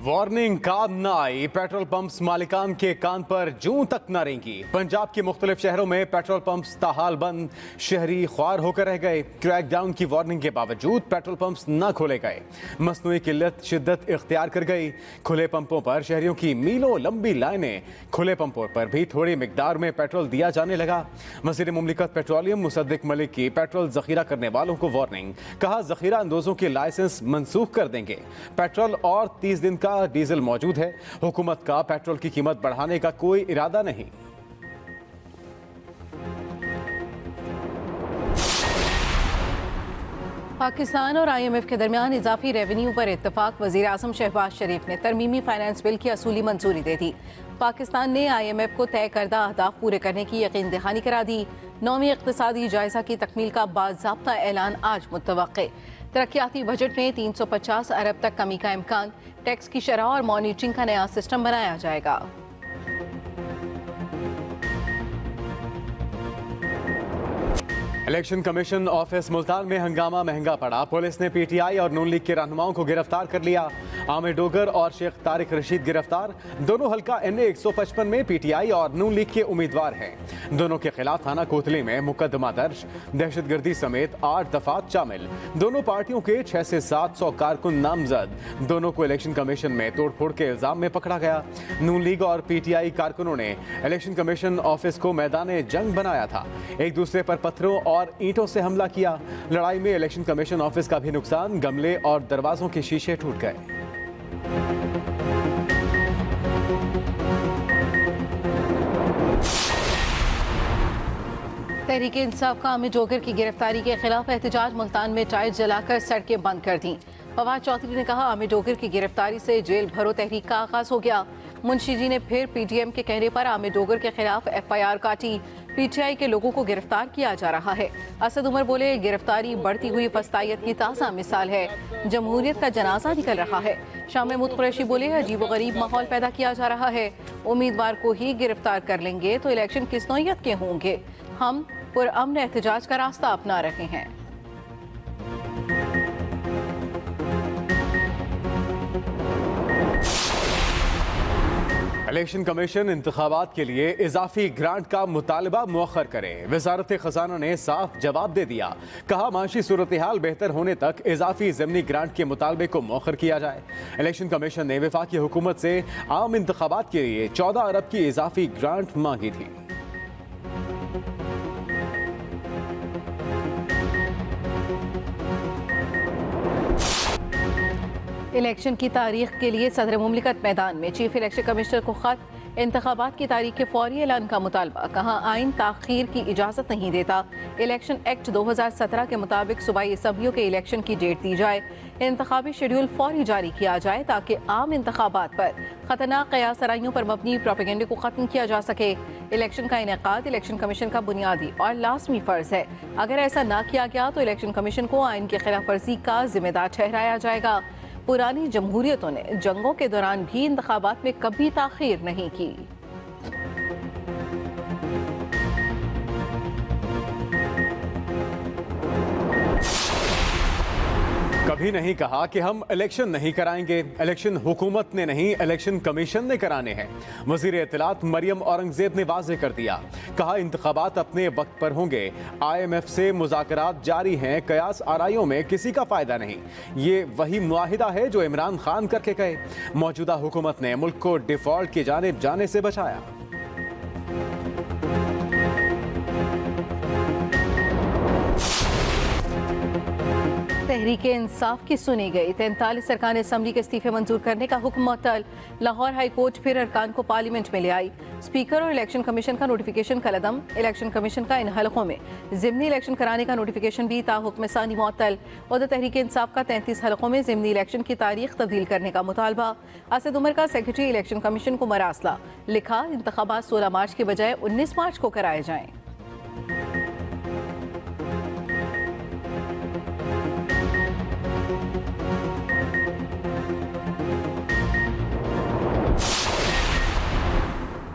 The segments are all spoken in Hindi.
वार्निंग काम न आई, पेट्रोल पंप्स मालिकान के कान पर जूं तक न रेंगी। पंजाब के मुख्तलिफ शहरों में पेट्रोल पंप्स ताहाल बंद, शहरी ख्वार होकर रह गए। क्रैकडाउन की वार्निंग के बावजूद पेट्रोल पंप्स न खोले गए। मसनूई किल्लत शिद्दत इख्तियार कर गई। खुले पंपों पर शहरियों की मीलों लंबी लाइनें। खुले पंपों पर भी थोड़ी मिकदार में पेट्रोल दिया जाने लगा। वज़ीर मुमलिकत पेट्रोलियम मुसद्दिक मलिक की पेट्रोल जखीरा करने वालों को वार्निंग। कहा, जखीरा अंदोजों के लाइसेंस मनसूख कर देंगे। पेट्रोल और 30 दिन का डीजल मौजूद है। हुकूमत का पेट्रोल की कीमत बढ़ाने का कोई इरादा नहीं। पाकिस्तान और IMF के दरमियान इजाफी रेवेन्यू पर इत्तफाक। वज़ीर आज़म शहबाज शरीफ ने तरमीमी फाइनेंस बिल की असूली मंजूरी दे दी। पाकिस्तान ने IMF को तय करदा अहदाफ पूरे करने की यकीन दहानी करा दी। 9वीं इक़्तिसादी जायजा की तकमील का बाज़ाब्ता ऐलान आज मुतवक्के। तरक्याती बजट में 350 अरब तक कमी का इम्कान। टैक्स की शरह और मॉनिटरिंग का नया सिस्टम बनाया जाएगा। इलेक्शन कमीशन ऑफिस मुल्तान में हंगामा महंगा पड़ा। पुलिस ने PTI और नून लीग के रहनुमाओं को गिरफ्तार कर लिया। आमिर डोगर और शेख तारिक रशीद गिरफ्तार। दोनों हल्का NA 155 में PTI और नून लीग के उम्मीदवार हैं। दोनों के खिलाफ थाना कोतली में मुकदमा दर्ज। दहशतगर्दी समेत 8 दफात शामिल। दोनों पार्टियों के 600 से 700 कारकुन नामजद। दोनों को इलेक्शन कमीशन में तोड़फोड़ के इल्जाम में पकड़ा गया। नून लीग और PTI कारकुनों ने इलेक्शन कमीशन ऑफिस को मैदान जंग बनाया था। एक दूसरे पर पत्थरों और ईंटों से हमला किया। लड़ाई में इलेक्शन कमीशन ऑफिस का भी नुकसान। गमले और दरवाजों के शीशे टूट गए। तहरीक इंसाफ का आमिर डोगर की गिरफ्तारी के खिलाफ एहतजाज। मुल्तान में टायर जलाकर सड़कें बंद कर दी। फवाद चौधरी ने कहा, आमिर डोगर की गिरफ्तारी से जेल भरो तहरीक का आगाज हो गया। मुंशी जी ने फिर PTM के कहने पर आमिर डोगर के खिलाफ FIR काटी। PTI के लोगों को गिरफ्तार किया जा रहा है। असद उमर बोले, गिरफ्तारी बढ़ती हुई फस्तायत की ताज़ा मिसाल है। जमहूरियत का जनाजा निकल रहा है। शाम महमूद कुरैशी बोले, अजीब व गरीब माहौल पैदा किया जा रहा है। उम्मीदवार को ही गिरफ्तार कर लेंगे तो इलेक्शन किस नौयत के होंगे। हम पुरअमन एहतजाज का रास्ता अपना रहे हैं। इलेक्शन कमीशन इंतखाबात के लिए इजाफी ग्रांट का मुतालबा मुअख्खर करे। वजारत खजाना ने साफ जवाब दे दिया। कहा, माशी सूरत हाल बेहतर होने तक इजाफी ज़मीनी ग्रांट के मुतालबे को मुअख्खर किया जाए। इलेक्शन कमीशन ने वफाकी हुकूमत से आम इंतखाबात के लिए 14 अरब की इजाफी ग्रांट मांगी थी। इलेक्शन की तारीख के लिए सदर मुमलिकत मैदान में। चीफ इलेक्शन कमिश्नर को खत। इंतखाबात की तारीख के फौरी ऐलान का मुतालबा। कहा, आइन ताखीर की इजाज़त नहीं देता। इलेक्शन एक्ट 2017 के मुताबिक सूबाई असम्बलियों के इलेक्शन की डेट दी जाए। इंतखाबी शेड्यूल फौरी जारी किया जाए ताकि आम इंतखाबात पर खतरनाक कयासराइयों पर मबनी प्रोपेगेंडे को ख़त्म किया जा सके। इलेक्शन का इनेकाद इलेक्शन कमीशन का बुनियादी और लाजमी फ़र्ज है। अगर ऐसा ना किया गया तो इलेक्शन कमीशन को आइन की खिलाफ वर्जी का जिम्मेदार ठहराया जाएगा। पुरानी जमहूरियतों ने जंगों के दौरान भी इंतखाबात में कभी ताखीर नहीं की। कभी नहीं कहा कि हम इलेक्शन नहीं कराएंगे। इलेक्शन हुकूमत ने नहीं, इलेक्शन कमीशन ने कराने हैं। वज़ीर इत्तलात मरियम औरंगज़ेब ने वाज़ेह कर दिया। कहा, इंतखाबात अपने वक्त पर होंगे। IMF से मुज़ाकरात जारी हैं। कयास आराइयों में किसी का फ़ायदा नहीं। ये वही मुआहिदा है जो इमरान खान करके गए। मौजूदा हुकूमत ने मुल्क को डिफ़ॉल्ट की जानिब जाने से बचाया। तहरीक इंसाफ की सुनी गई। 43 अरकान असम्बली के इस्तीफे मंजूर करने का हुक्म मुअत्तल। लाहौर हाई कोर्ट फिर अरकान को पार्लियामेंट में ले आई। स्पीकर और इलेक्शन कमीशन का नोटिफिकेशन कलअदम। इलेक्शन कमीशन का इन हलकों में ज़िमनी इलेक्शन कराने का नोटिफिकेशन भी ताहुक्म सानी मुअत्तल। उधर तहरीक इंसाफ का 33 हलकों में ज़िमनी इलेक्शन की तारीख तब्दील करने का मुतालबा। असद उमर का सेक्रेटरी इलेक्शन कमीशन को मरासला। लिखा, इंतखाबात 16 मार्च के बजाय 19 मार्च को कराए जाएं।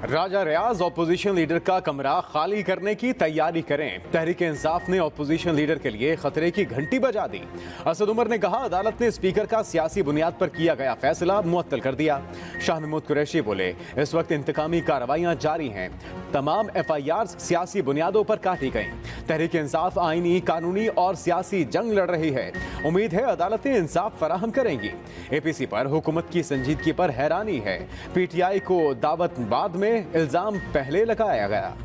राजा रियाज ऑपोजिशन लीडर का कमरा खाली करने की तैयारी करें। तहरीक इंसाफ ने ऑपोजिशन लीडर के लिए खतरे की घंटी बजा दी। असद उमर ने कहा, अदालत ने स्पीकर का सियासी बुनियाद पर किया गया फैसला मुअत्तल कर दिया। शाह महमूद कुरैशी बोले, इस वक्त इंतकामी कार्रवाइयां जारी हैं। तमाम FIRs सियासी बुनियादों पर काटी गईं। तहरीक इंसाफ आईनी, कानूनी और सियासी जंग लड़ रही है। उम्मीद है अदालतें इंसाफ फराहम करेंगी। APC पर हुकूमत की संजीदगी पर हैरानी है। PTI को दावत बाद में इल्जाम पहले लगाया गया।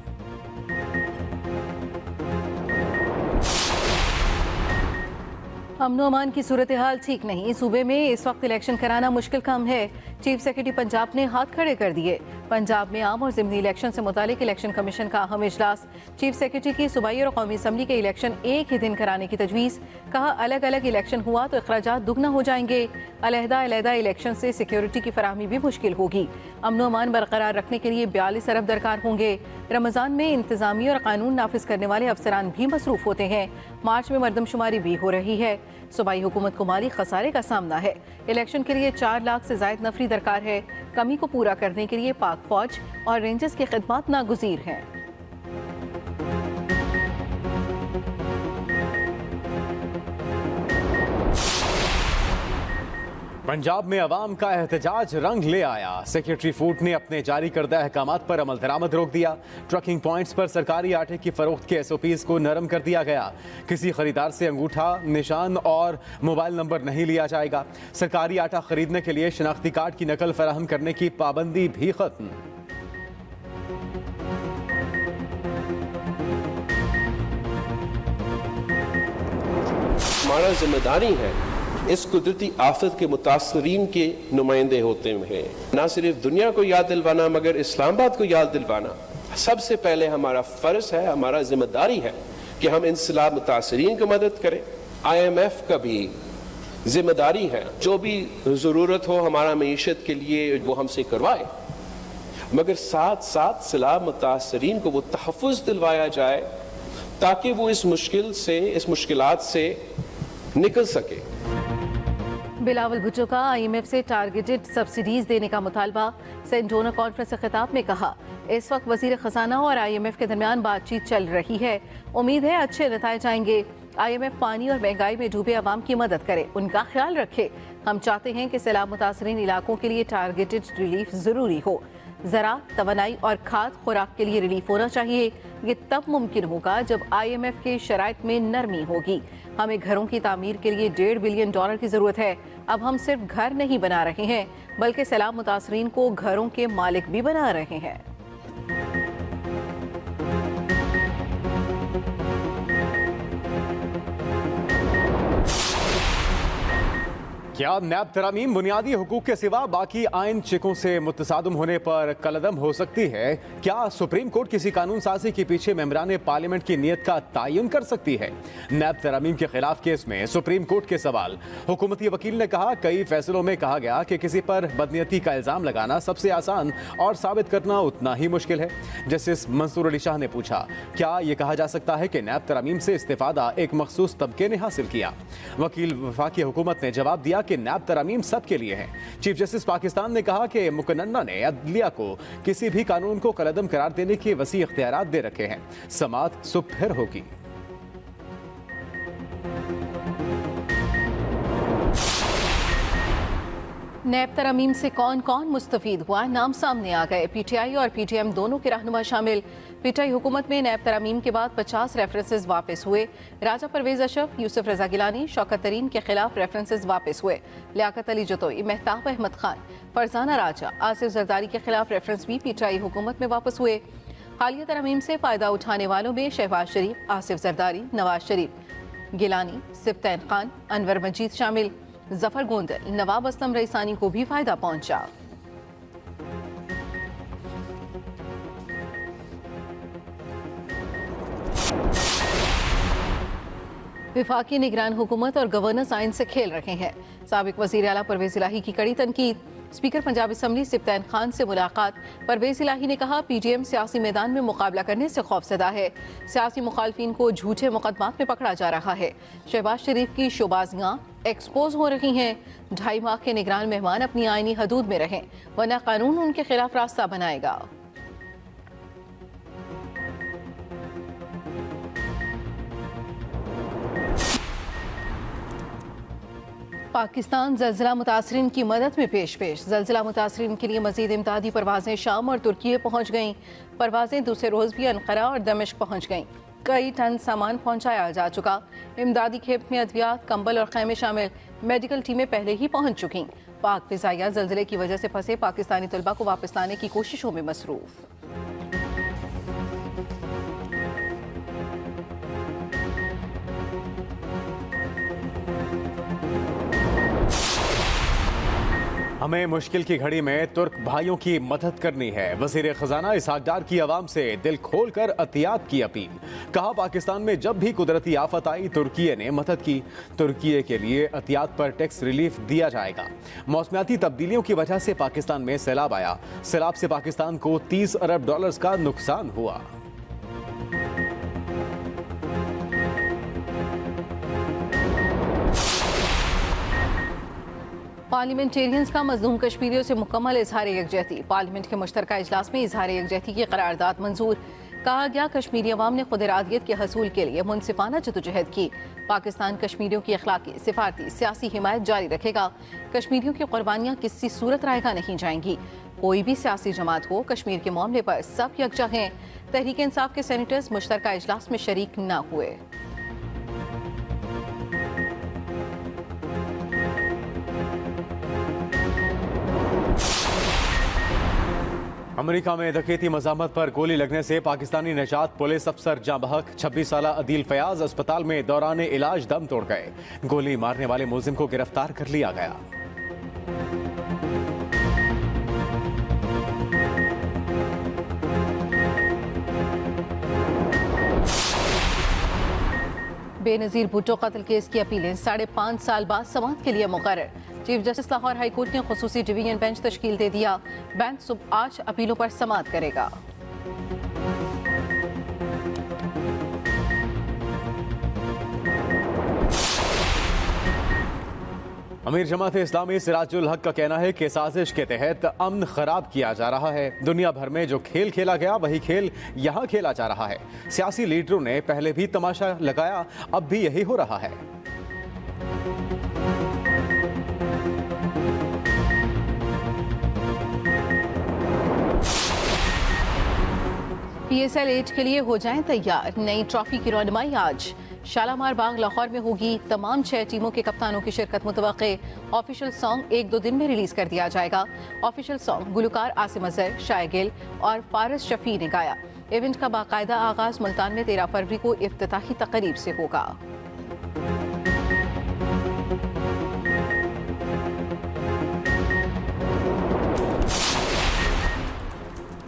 अमन अमान की सूरत हाल ठीक नहीं। सूबे में इस वक्त इलेक्शन कराना मुश्किल काम है। चीफ सेक्रेटरी पंजाब ने हाथ खड़े कर दिए। पंजाब में आम और ज़िमनी इलेक्शन से मुतालिक इलेक्शन कमीशन का अहम इजलास। चीफ सेक्रेटरी की सूबाई और कौमी असम्बली के इलेक्शन एक ही दिन कराने की तजवीज़। कहा, अलग अलग इलेक्शन हुआ तो अखराजात दुगना हो जाएंगे। अलहदा इलेक्शन से सिक्योरिटी की फराहमी भी मुश्किल होगी। अमन अमान बरकरार रखने के लिए 42 अरब दरकार होंगे। रमज़ान में इंतजामी और कानून नाफिज करने वाले अफसरान भी मसरूफ होते हैं। मार्च में मरदमशुमारी भी हो रही है। सूबाई हुकूमत को माली खसारे का सामना है। इलेक्शन के लिए 4 लाख से जायद नफरी दरकार है। कमी को पूरा करने के लिए पाक फौज और रेंजर्स की खिदमत नागुज़ीर हैं। पंजाब में अवाम का एहतजाज रंग ले आया। सेक्रेटरी फूड ने अपने जारी करदा अहकामात पर अमल दरामद रोक दिया। ट्रकिंग पॉइंट्स पर सरकारी आटे की फरोख्त के SOPs को नरम कर दिया गया। किसी खरीदार से अंगूठा, निशान और मोबाइल नंबर नहीं लिया जाएगा। सरकारी आटा खरीदने के लिए शनाख्ती कार्ड की नकल फराहम करने की पाबंदी भी खत्म। हमारा जिम्मेदारी है इस कुदरती आफत के मुतासरीन के नुमाइंदे होते हुए न सिर्फ दुनिया को याद दिलवाना मगर इस्लामाबाद को याद दिलवाना सबसे पहले हमारा फर्ज है, हमारा जिम्मेदारी है कि हम इन सलाह मुतासरीन को मदद करें। IMF का भी जिम्मेदारी है, जो भी ज़रूरत हो हमारा मईशत के लिए वो हमसे करवाए, मगर साथ साथ सलाह मुतासरीन को वो तहफ़्फ़ुज़ दिलवाया जाए ताकि वो इस मुश्किलात से निकल सके। बिलावल भुट्टो का IMF से टारगेटेड सब्सिडीज देने का मुतालबा। सेंट डोनर कॉन्फ्रेंस से खिताब में कहा, इस वक्त वजीर खजाना और IMF के दरमियान बातचीत चल रही है। उम्मीद है अच्छे नताइज आएंगे। IMF पानी और महंगाई में डूबे अवाम की मदद करे, उनका ख्याल रखे। हम चाहते हैं कि सैलाब मुतासरीन इलाकों के लिए टारगेटेड रिलीफ जरूरी हो। ज़रा, तवानाई और खाद खुराक के लिए रिलीफ होना चाहिए। ये तब मुमकिन होगा जब IMF के शराइत में नरमी होगी। हमें घरों की तामीर के लिए $1.5 बिलियन की ज़रूरत है। अब हम सिर्फ घर नहीं बना रहे हैं बल्कि सैलाब मुतासरीन को घरों के मालिक भी बना रहे हैं। क्या नैब तरामीम बुनियादी हुकूक के सिवा बाकी आइन चिकों से मुतसादम होने पर कलअदम हो सकती है? क्या सुप्रीम कोर्ट किसी कानून साजी के पीछे मेंबरान पार्लियामेंट की नीयत का तयन कर सकती है? नैब तरामीम के खिलाफ केस में सुप्रीम कोर्ट के सवाल। हुकूमती वकील ने कहा, कई फैसलों में कहा गया कि किसी पर बदनीयती का इल्जाम लगाना सबसे आसान और साबित करना उतना ही मुश्किल है। जस्टिस मंसूर अली शाह ने पूछा, क्या यह कहा जा सकता है कि नैब तरामीम से इस्तिफादा एक मखसूस तबके ने हासिल किया? वकील वफाकी हुकूमत ने जवाब दिया कि नैब तरामीम सबके लिए है। चीफ जस्टिस पाकिस्तान ने कहा कि मुकन्ना ने अदलिया को किसी भी कानून को कलअदम करार देने के वसी इख्तियारात दे रखे हैं। समाअत सुबह फिर होगी। नैब तरामीम से कौन कौन मुस्तफीद हुआ, नाम सामने आ गए। PTI और PTM दोनों के रहनुमा शामिल। PTI हुकूमत में नैब तरामीम के बाद 50 रेफरेंसेस वापस हुए। राजा परवेज अशरफ, यूसुफ रजा गिलानी, शौकत तरीन के खिलाफ रेफरेंसेस वापस हुए। लियाकत अली जतोई, मेहताब अहमद खान, फरजाना राजा, आसिफ जरदारी के खिलाफ रेफरेंस भी PTI हुकूमत में वापस हुए। हालिया तरामीम से फ़ायदा उठाने वालों में शहबाज शरीफ, आसिफ जरदारी, नवाज शरीफ, गिलानी, सिब्तैन खान, अनवर मजीद शामिल। जफर गोंदल, नवाब असलम रईसानी को भी फायदा पहुंचा। विफाकी निगरान हुकूमत और गवर्नर आइन से खेल रहे हैं। साबिक वज़ीर आला परवेज इलाही की कड़ी तनकीद। स्पीकर पंजाब असम्बली सिब्तैन खान से मुलाकात। परवेज इलाही ने कहा, PTM सियासी मैदान में मुकाबला करने से खौफजदा है। सियासी मुखालफिन को झूठे मुकदमात में पकड़ा जा रहा है। शहबाज शरीफ की शोबाजियाँ एक्सपोज हो रही हैं। 2.5 माह के निगरान मेहमान अपनी आईनी हदूद में रहें, वरना कानून उनके खिलाफ रास्ता बनाएगा। पाकिस्तान जल्जिला मुतासरीन की मदद में पेश जल्जिला मुतासरीन के लिए मजीद इमदादी परवाजें शाम और तुर्की पहुँच गईं। परवाजें दूसरे रोज़ भी अनकरा और दमिश्क पहुँच गईं। कई टन सामान पहुँचाया जा चुका। इमदादी खेप में अद्वियात, कंबल और खैमे शामिल मेडिकल टीमें पहले ही पहुँच चुकीं। पाक फिजाइया जल्जिले की वजह से फंसे पाकिस्तानी तलबा को वापस लाने की कोशिशों में मसरूफ़। हमें मुश्किल की घड़ी में तुर्क भाइयों की मदद करनी है। वज़ीर ख़जाना इसहाक डार की आवाम से दिल खोलकर एहतियात की अपील। कहा, पाकिस्तान में जब भी कुदरती आफत आई तुर्की ने मदद की। तुर्की के लिए एहतियात पर टैक्स रिलीफ दिया जाएगा। मौसमियाती तब्दीलियों की वजह से पाकिस्तान में सैलाब आया। सैलाब से पाकिस्तान को 30 अरब डॉलर्स का नुकसान हुआ। पार्लियामेंटेरियंस का मजलूम कश्मीरियों से मुकम्मल इजहार यकजहती। पार्लियामेंट के मुश्तरका इजलास में इजहार यकजहती की करारदाद मंजूर। कहा गया, कश्मीरी अवाम ने खुद इरादियत के हसूल के लिए मुनसिफाना जदोजहद की। पाकिस्तान कश्मीरियों की अखलाकी, सिफारती, सियासी हिमायत जारी रखेगा। कश्मीरियों की कुर्बानियाँ किसी सूरत रायगा नहीं जाएंगी। कोई भी सियासी जमात हो, कश्मीर के मामले पर सब यकजा हैं। तहरीक इंसाफ के सेनेटर्स मुश्तरका इजलास में शरीक न हुए। अमेरिका में डकैती मज़ामत पर गोली लगने से पाकिस्तानी निजात पुलिस अफसर जाँ बहक 26 साला अदील फयाज अस्पताल में दौरान इलाज दम तोड़ गए। गोली मारने वाले मुलजिम को गिरफ्तार कर लिया गया। बेनजीर भुट्टो कत्ल केस की अपीलें 5.5 साल बाद समाअत के लिए मुकर्रर। Chief justice Lahore high court ने खुसूसी डिवीजन बेंच तश्कील दे दिया। बेंच सुबह 8 अपीलों पर समाअत करेगा। अमीर जमात इस्लामी सिराजुल हक का कहना है कि साजिश के तहत अमन खराब किया जा रहा है। दुनिया भर में जो खेल खेला गया वही खेल यहाँ खेला जा रहा है। सियासी लीडरों ने पहले भी तमाशा लगाया, अब भी यही हो रहा है। PSL 8 के लिए हो जाएं तैयार। नई ट्रॉफी की रौनमाई आज शालामार बाग लाहौर में होगी। तमाम 6 टीमों के कप्तानों की शिरकत मुतवक्के। ऑफिशियल सॉन्ग 1-2 दिन में रिलीज कर दिया जाएगा। ऑफिशियल सॉन्ग गुलकार आसिम अजहर, शाय गिल और फारिस शफी ने गाया। इवेंट का बाकायदा आगाज मुल्तान में 13 फरवरी को इफ्तिताही तकरीब से होगा।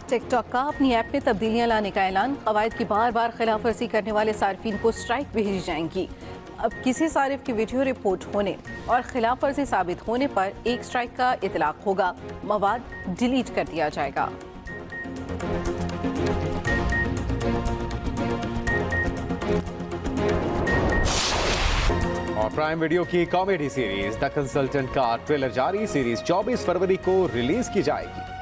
टिकटॉक का अपनी ऐप में तब्दीलियां लाने का ऐलान। कवायद की बार बार खिलाफ वर्जी करने वाले सार्फिन को स्ट्राइक भेजी जाएंगी। अब किसी सारिफ की वीडियो रिपोर्ट होने और खिलाफ वर्जी साबित होने पर एक स्ट्राइक का इतलाक होगा। मवाद डिलीट कर दिया जाएगा। और प्राइम वीडियो की कॉमेडी सीरीज द कंसल्टेंट का ट्रेलर जारी। सीरीज 24 फरवरी को रिलीज की जाएगी।